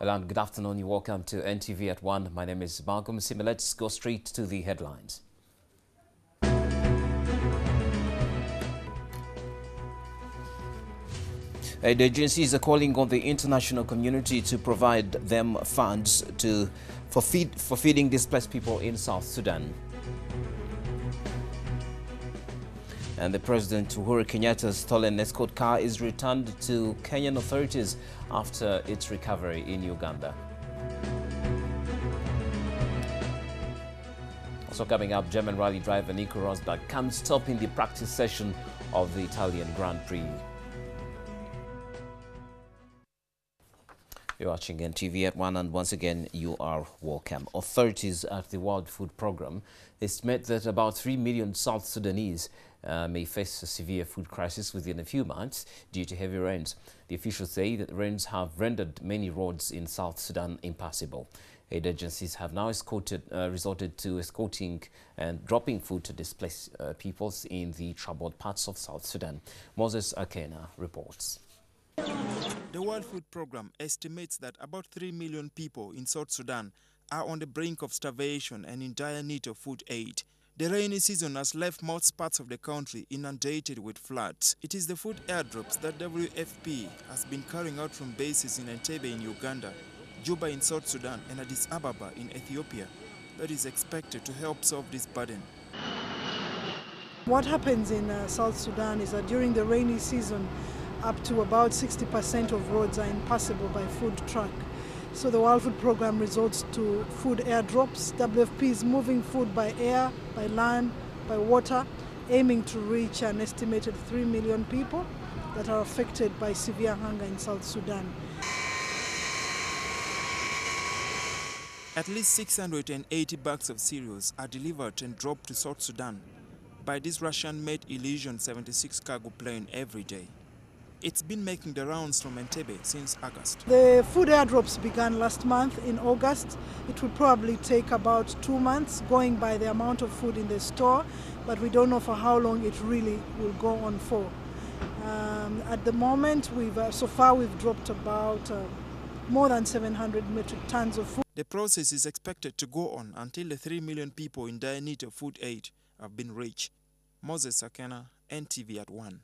Hello and good afternoon. You welcome to NTV at One. My name is Malcolm Sima. Let's go straight to the headlines. The agencies are calling on the international community to provide them funds for feeding displaced people in South Sudan. And the President Uhuru Kenyatta's stolen escort car is returned to Kenyan authorities after its recovery in Uganda. Also coming up, German rally driver Nico Rosberg can't stop in the practice session of the Italian Grand Prix. You're watching NTV at One, and once again, you are welcome. Authorities at the World Food Programme estimate that about 3 million South Sudanese may face a severe food crisis within a few months due to heavy rains. The officials say that rains have rendered many roads in South Sudan impassable. Aid agencies have now resorted to escorting and dropping food to displaced peoples in the troubled parts of South Sudan. Moses Akena reports. The World Food Programme estimates that about 3 million people in South Sudan are on the brink of starvation and in dire need of food aid. The rainy season has left most parts of the country inundated with floods. It is the food airdrops that WFP has been carrying out from bases in Ntv in Uganda, Juba in South Sudan, and Addis Ababa in Ethiopia that is expected to help solve this burden. What happens in South Sudan is that during the rainy season, up to about 60% of roads are impassable by food truck. So the World Food Programme resorts to food airdrops. WFP is moving food by air, by land, by water, aiming to reach an estimated 3 million people that are affected by severe hunger in South Sudan. At least 680 bags of cereals are delivered and dropped to South Sudan by this Russian-made Elysian 76 cargo plane every day. It's been making the rounds from Entebbe since August. The food airdrops began last month in August. It will probably take about 2 months, going by the amount of food in the store, but we don't know for how long it really will go on for. At the moment, so far we've dropped about more than 700 metric tons of food. The process is expected to go on until the 3 million people in dire need of food aid have been reached. Moses Akena, NTV at One.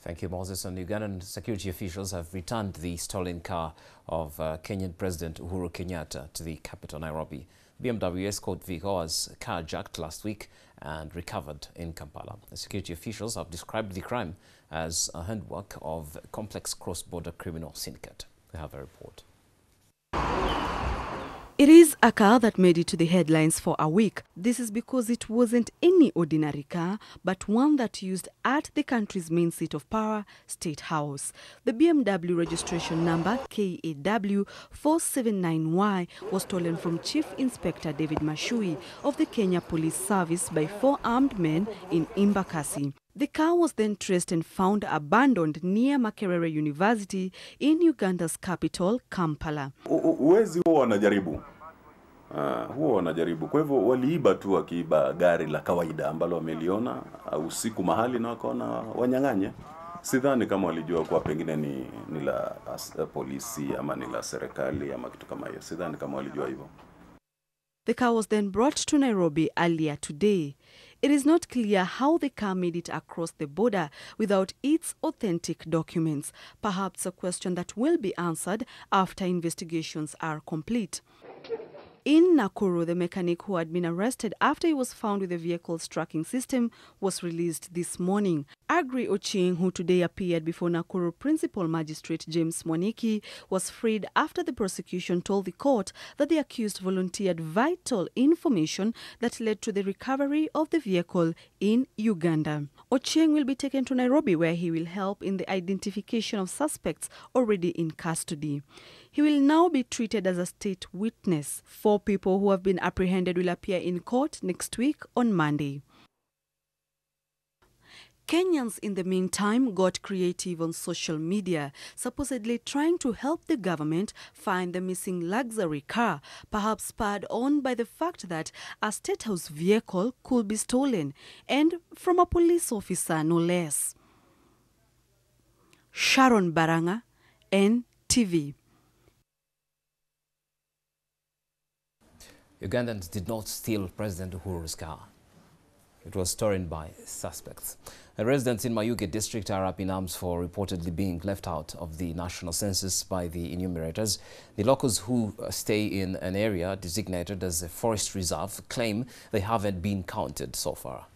Thank you, Moses. And Ugandan security officials have returned the stolen car of Kenyan President Uhuru Kenyatta to the capital, Nairobi. BMW escort vehicle was carjacked last week and recovered in Kampala. The security officials have described the crime as a handwork of a complex cross-border criminal syndicate. We have a report. It is a car that made it to the headlines for a week. This is because it wasn't any ordinary car, but one that used at the country's main seat of power, State House. The BMW registration number KAW 479Y was stolen from Chief Inspector David Mashui of the Kenya Police Service by 4 armed men in Embakasi. The car was then traced and found abandoned near Makerere University in Uganda's capital, Kampala. Uwezi huo wanajaribu. Kwa hivyo waliiba tu, wakiiba gari la kawaida ambalo wameliona usiku mahali na wakaona wanyang'anye. Sidhani kama walijua kwa pengine ni la polisi ama ni la serikali ama kitu kama hiyo. Sidhani kama walijua hivyo. The car was then brought to Nairobi earlier today. It is not clear how the car made it across the border without its authentic documents, perhaps a question that will be answered after investigations are complete. In Nakuru, the mechanic who had been arrested after he was found with the vehicle's tracking system was released this morning. Agri Ochieng, who today appeared before Nakuru Principal Magistrate James Mwaniki, was freed after the prosecution told the court that the accused volunteered vital information that led to the recovery of the vehicle in Uganda. Ochieng will be taken to Nairobi, where he will help in the identification of suspects already in custody. He will now be treated as a state witness. 4 people who have been apprehended will appear in court next week on Monday. Kenyans, in the meantime, got creative on social media, supposedly trying to help the government find the missing luxury car, perhaps spurred on by the fact that a State House vehicle could be stolen, and from a police officer, no less. Sharon Baranga, NTV. TV. Ugandans did not steal President Uhuru's car. It was stolen by suspects. The residents in Mayuge district are up in arms for reportedly being left out of the national census by the enumerators. The locals who stay in an area designated as a forest reserve claim they haven't been counted so far.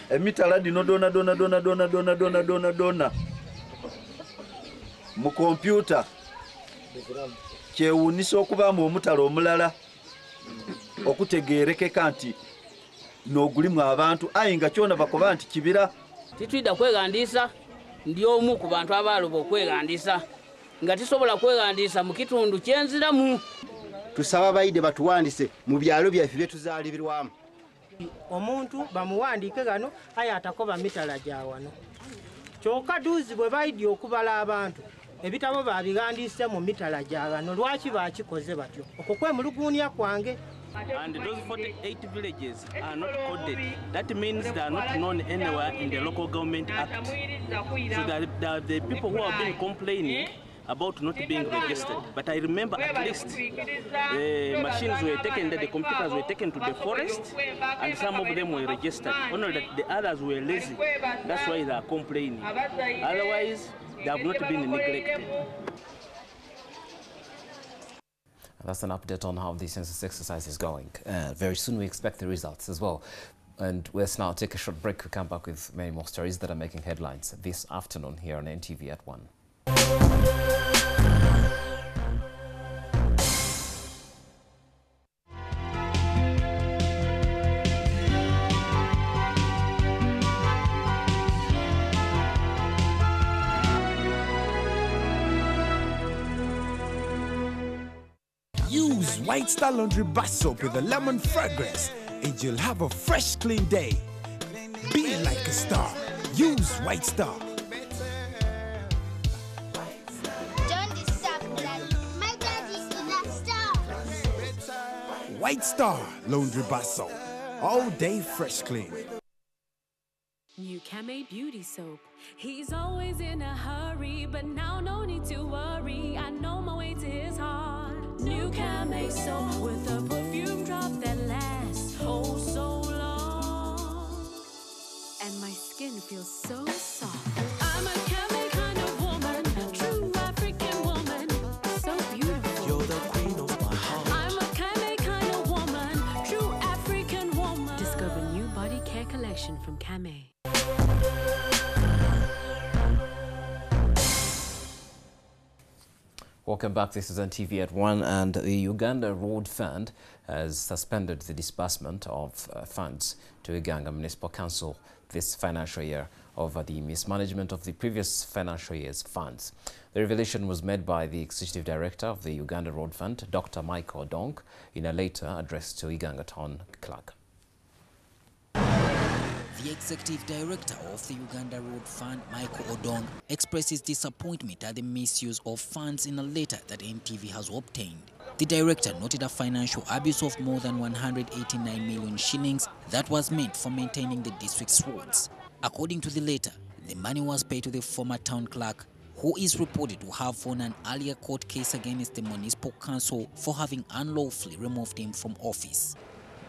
Emitala dino dona mu computer kyewunisa okubamu omutala omulala okutegeerekeka nti n'ogulimu abantu ayi nga kyona bakoba nti kibira. Titwida kwegandisa ndi omu ku bantu abaloba okwegandisa nga tisobola kwegandisa mu kitundu kyenziramu. Tusaba bayide batuwandise mu byalo byaffe bye tuzaalibirwamu. Omuntu bamuwandike gano aye atakoba mitala gya wano. Kyokka duuzi bwe bayidi okubala abantu ebitabo babigandise mu mitala gya wano. Lwaki bakikoze batyo? Okwo kwemuluguunya kwange. And those 48 villages are not coded. That means they are not known anywhere in the local government act. So that the people who have been complaining about not being registered. But I remember at least the machines were taken, the computers were taken to the forest, and some of them were registered. Only that the others were lazy. That's why they are complaining. Otherwise, they have not been neglected. That's an update on how the census exercise is going. Very soon we expect the results as well. And let's now take a short break. We come back with many more stories that are making headlines this afternoon here on NTV at 1. Use White Star Laundry Bar Soap with a lemon fragrance and you'll have a fresh, clean day. Be like a star. Use White Star. White Star Laundry Bar Soap. All day fresh clean. New Camay Beauty Soap. He's always in a hurry, but now no need to worry. I know my way to his heart. New Camay Soap with a perfume drop that lasts oh so long. And my skin feels so soft. I'm a Camay kind of woman, true African woman, so beautiful. You're the queen of my heart. I'm a Camay kind of woman, true African woman. Discover new body care collection from Camay. Welcome back. This is NTV at 1, and the Uganda Road Fund has suspended the disbursement of funds to Uganda Municipal Council this financial year over the mismanagement of the previous financial year's funds. The revelation was made by the Executive Director of the Uganda Road Fund, Dr. Michael Odong, in a letter addressed to Uganda Town Clerk. The Executive Director of the Uganda Road Fund, Michael Odong, expresses disappointment at the misuse of funds in a letter that NTV has obtained. The Director noted a financial abuse of more than 189 million shillings that was meant for maintaining the district's roads. According to the letter, the money was paid to the former town clerk, who is reported to have won an earlier court case against the municipal council for having unlawfully removed him from office.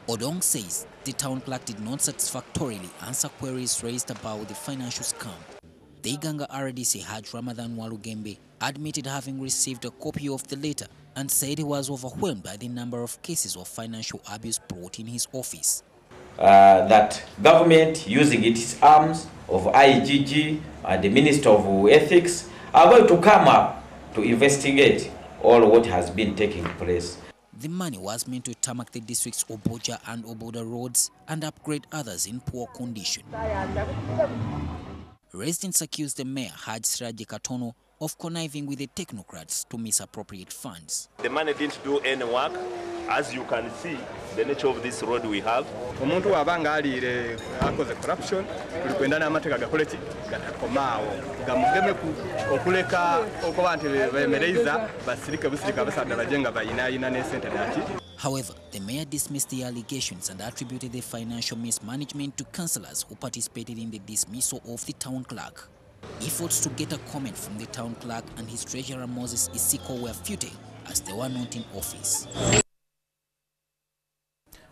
Odong says the town clerk did not satisfactorily answer queries raised about the financial scam. The Iganga RDC Haj Ramadan Walugembe admitted having received a copy of the letter and said he was overwhelmed by the number of cases of financial abuse brought in his office. That government, using its arms of IGG and the Minister of Ethics, are going to come up to investigate all what has been taking place. The money was meant to tarmac the district's Oboja and Oboda roads and upgrade others in poor condition. Residents accused the mayor, Haj Siraji Katono, of conniving with the technocrats to misappropriate funds. The money didn't do any work. As you can see, the nature of this road we have. Omuntu wabanga alire akoze corruption tulikwenda na mateka gakoleki gatakomaawo gamugeme okuleka okuba nti bemereza basirika busirika basadde bajenga bayina ne center dati. However, the mayor dismissed the allegations and attributed the financial mismanagement to councillors who participated in the dismissal of the town clerk. Efforts to get a comment from the town clerk and his treasurer Moses Isiko were futile as they were not in office.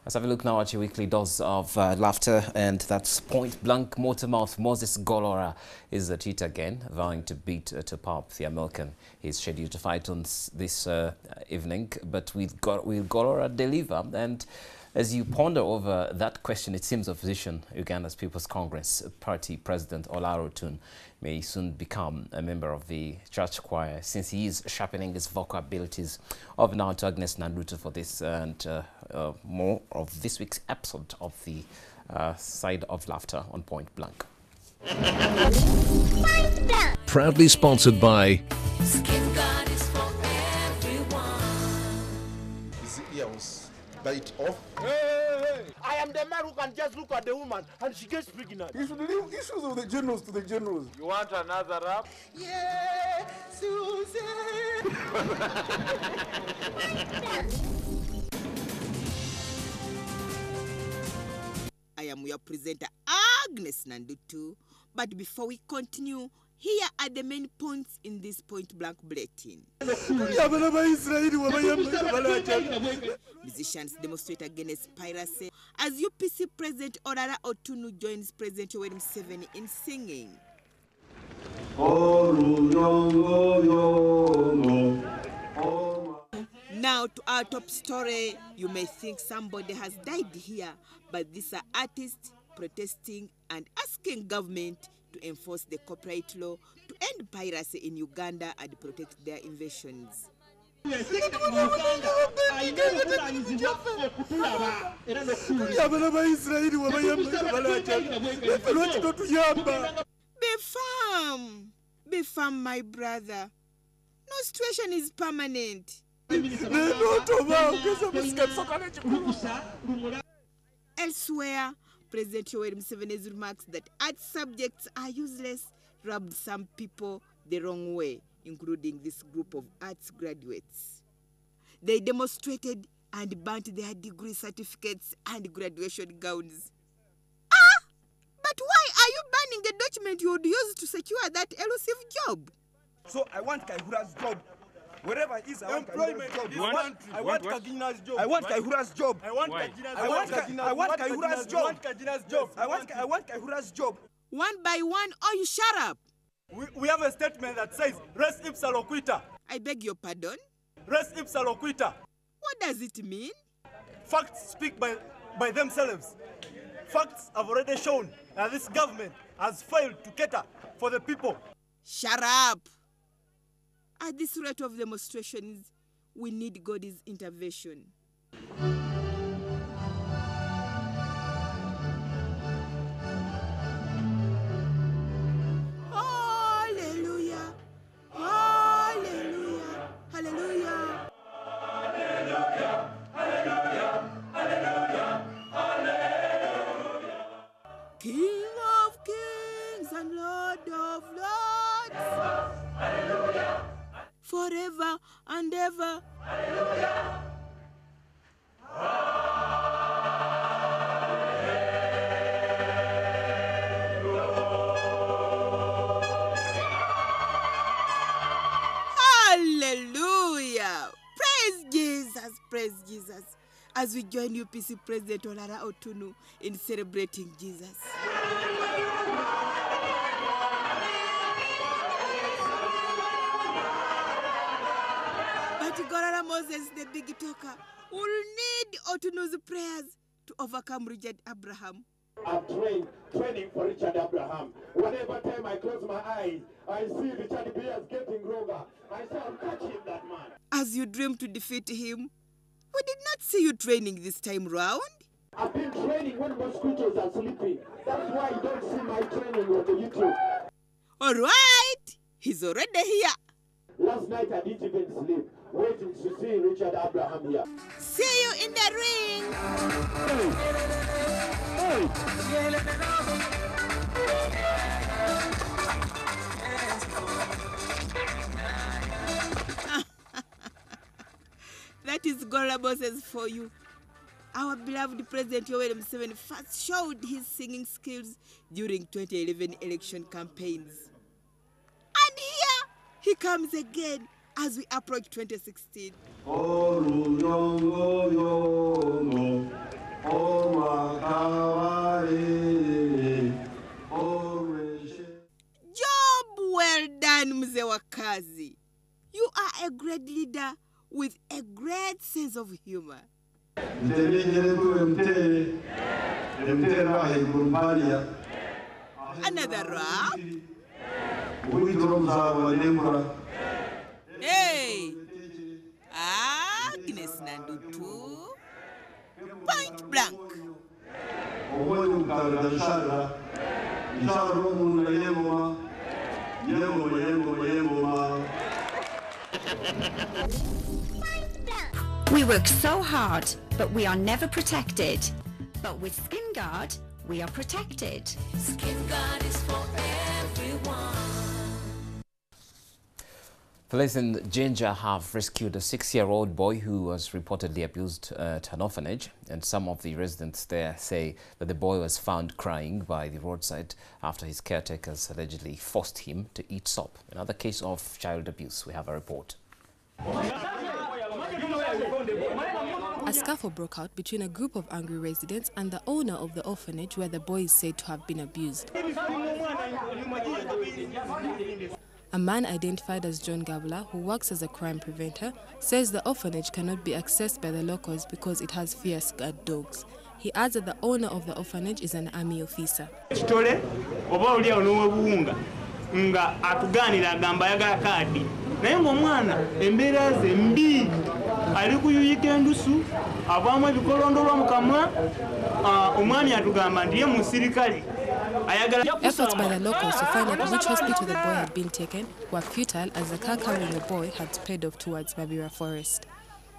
Let's have a look now at your weekly dose of laughter, and that's Point Blank Motormouth Moses Golora is at it again, vowing to beat to pulp the American. He's scheduled to fight on this evening, but will Golora deliver? And as you ponder over that question, it seems opposition, Uganda's People's Congress Party President Olaro Tun may soon become a member of the church choir, since he is sharpening his vocal abilities. Over now to Agnes Nanduta for this and more of this week's episode of the Side of Laughter on Point Blank. Proudly sponsored by bite off. Hey! I am the man who can just look at the woman and she gets pregnant. You should leave issues of the generals to the generals. You want another rap? Yeah, Susie. I am your presenter, Agnes Nandutu. But before we continue, here are the main points in this Point Blank bulletin. Musicians demonstrate against piracy as UPC President Olaro Otunu joins President Yoweri Museveni in singing. Now to our top story. You may think somebody has died here, but these are artists protesting and asking government to enforce the copyright law to end piracy in Uganda and protect their inventions. Be firm, my brother. No situation is permanent. Elsewhere, President Yoweri Museveni's remarks that art subjects are useless rubbed some people the wrong way, including this group of arts graduates. They demonstrated and burnt their degree certificates and graduation gowns. But why are you burning the document you would use to secure that elusive job? So I want Kaihura's job. Wherever it is, I want Kaihura's job. I want Kagina's job. I want Kaihura's job. I want Kaihura's job. I want Kaihura's job. One by one, or you shut up. We have a statement that says, res ipsa loquita. I beg your pardon? Res ipsa loquita. What does it mean? Facts speak by themselves. Facts have already shown that this government has failed to cater for the people. Shut up. At this rate of demonstrations, we need God's intervention. Hallelujah! Hallelujah! Hallelujah! Hallelujah! Hallelujah! Hallelujah! Hallelujah! King of kings and Lord of lords. Hallelujah! Forever and ever. Hallelujah. Hallelujah. Praise Jesus, praise Jesus. As we join UPC President Olaro Otunu in celebrating Jesus. Golora Moses, the big talker, will need Otunu's prayers to overcome Richard Abraham. I'm training for Richard Abraham. Whenever time I close my eyes, I see Richard Beers getting longer. I shall catch him, that man. As you dream to defeat him, we did not see you training this time round. I've been training when mosquitoes are sleeping. That's why you don't see my training on the YouTube. All right, he's already here. Last night I didn't even sleep, waiting to see Richard Abraham here. See you in the ring. That is Golora bosses for you. Our beloved President Yoweri Museveni first showed his singing skills during 2011 election campaigns. And here he comes again as we approach 2016. Job well done, Mzee Wakazi. You are a great leader with a great sense of humor. Another rap? Hey! Agnes Nandutu. Point blank. We work so hard, but we are never protected. But with Skin Guard, we are protected. Skin Guard is for everyone. Police in Jinja have rescued a 6-year-old boy who was reportedly abused at an orphanage, and some of the residents there say that the boy was found crying by the roadside after his caretakers allegedly forced him to eat sop. Another case of child abuse. We have a report. A scuffle broke out between a group of angry residents and the owner of the orphanage where the boy is said to have been abused. A man identified as John Gabula, who works as a crime preventer, says the orphanage cannot be accessed by the locals because it has fierce guard dogs. He adds that the owner of the orphanage is an army officer. Nga atuganira agamba yagala kaadi naye ng'omwana embeera ze mbi ali kuyuyika endusu avaamu ebikolondolwa mu kamwa omwami atugamba nti ye musirikale ayagala. Efforts by the locals to find out which hospital the boy had been taken were futile as the car carrying the boy had sped off towards Babira Forest.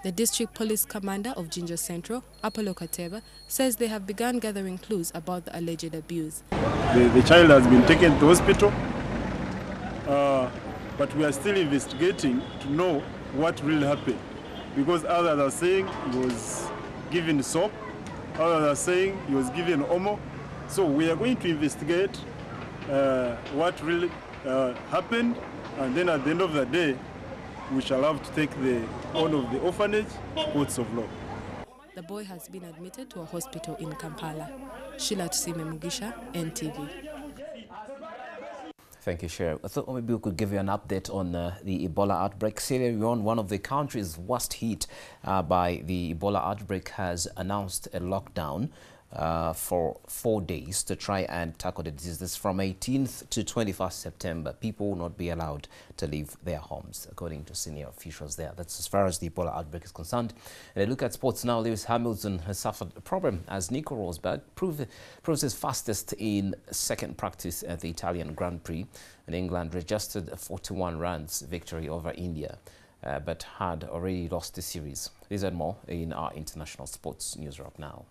The district police commander of Jinja Central, Apollo Kateba, says they have begun gathering clues about the alleged abuse. The child has been taken to hospital. But we are still investigating to know what really happened. Because others are saying he was given soap, others are saying he was given omo. So we are going to investigate what really happened, and then at the end of the day, we shall have to take the owner of the orphanage to courts of law. The boy has been admitted to a hospital in Kampala. Sheila Tusime Mugisha, NTV. Thank you, Cheryl. I thought maybe we could give you an update on the Ebola outbreak. Sierra Leone, one of the countries worst hit by the Ebola outbreak, has announced a lockdown for 4 days to try and tackle the disease. This is from 18th to 21st September. People will not be allowed to leave their homes, according to senior officials there. That's as far as the Ebola outbreak is concerned. And a look at sports now. Lewis Hamilton has suffered a problem as Nico Rosberg proves his fastest in second practice at the Italian Grand Prix. And England registered a 41 runs victory over India, but had already lost the series. These and more in our international sports news wrap now.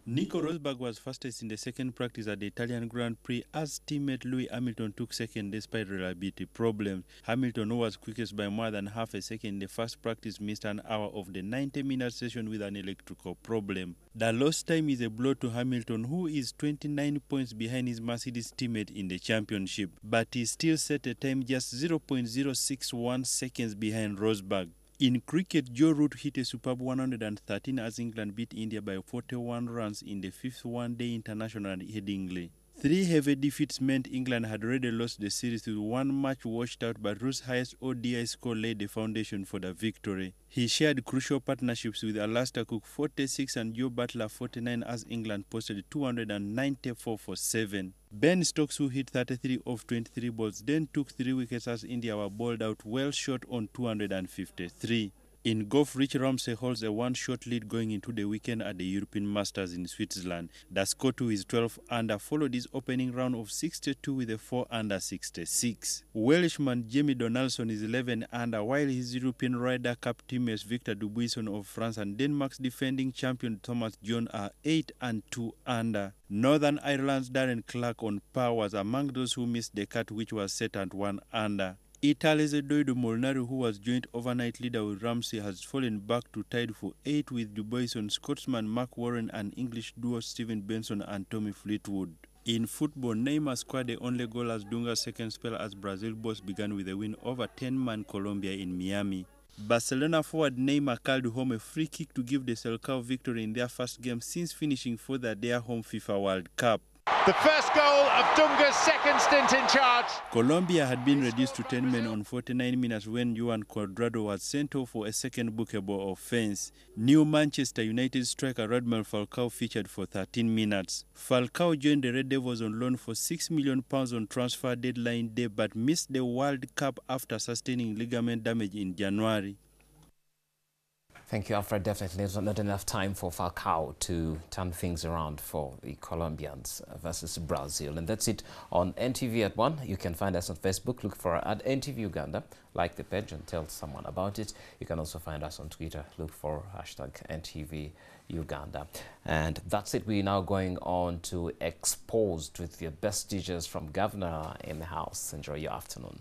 Nico Rosberg was fastest in the second practice at the Italian Grand Prix as teammate Lewis Hamilton took second despite reliability problems. Hamilton, who was quickest by more than half a second in the first practice, missed an hour of the 90-minute session with an electrical problem. The lost time is a blow to Hamilton, who is 29 points behind his Mercedes teammate in the championship, but he still set a time just 0.061 seconds behind Rosberg. In cricket, Joe Root hit a superb 113 as England beat India by 41 runs in the fifth one-day international at Headingley. 3 heavy defeats meant England had already lost the series with one match washed out, but Root's highest ODI score laid the foundation for the victory. He shared crucial partnerships with Alastair Cook 46 and Joe Butler 49 as England posted 294 for 7. Ben Stokes, who hit 33 of 23 balls, then took 3 wickets as India were bowled out well short on 253. In golf, Rich Ramsey holds a one-shot lead going into the weekend at the European Masters in Switzerland. The Scot, who is 12 under, followed his opening round of 62 with a 4 under 66. Welshman Jamie Donaldson is 11 under, while his European Ryder Cup teammates Victor Dubuisson of France and Denmark's defending champion Thomas Bjorn are 8 and 2 under. Northern Ireland's Darren Clark on par was among those who missed the cut, which was set at 1 under. Italy's Edoido Molinari, who was joint overnight leader with Ramsey, has fallen back to tied for 8 with Du Boisson, Scotsman Mark Warren and English duo Stephen Benson and Tommy Fleetwood. In football, Neymar scored the only goal as Dunga's second spell as Brazil boss began with a win over 10-man Colombia in Miami. Barcelona forward Neymar called home a free kick to give the Selcao victory in their first game since finishing fourth at their home FIFA World Cup. The first goal of Dunga's second stint in charge. Colombia had been reduced to 10 men on 49 minutes when Juan Cuadrado was sent off for a second bookable offense. New Manchester United striker Radamel Falcao featured for 13 minutes. Falcao joined the Red Devils on loan for £6 million on transfer deadline day but missed the World Cup after sustaining ligament damage in January. Thank you, Alfred. Definitely there's not enough time for Falcao to turn things around for the Colombians versus Brazil. And that's it on NTV at 1. You can find us on Facebook. Look for at NTVUganda. Like the page and tell someone about it. You can also find us on Twitter. Look for #NTVUganda. And that's it. We're now going on to Exposed with the best teachers from Governor in the house. Enjoy your afternoon.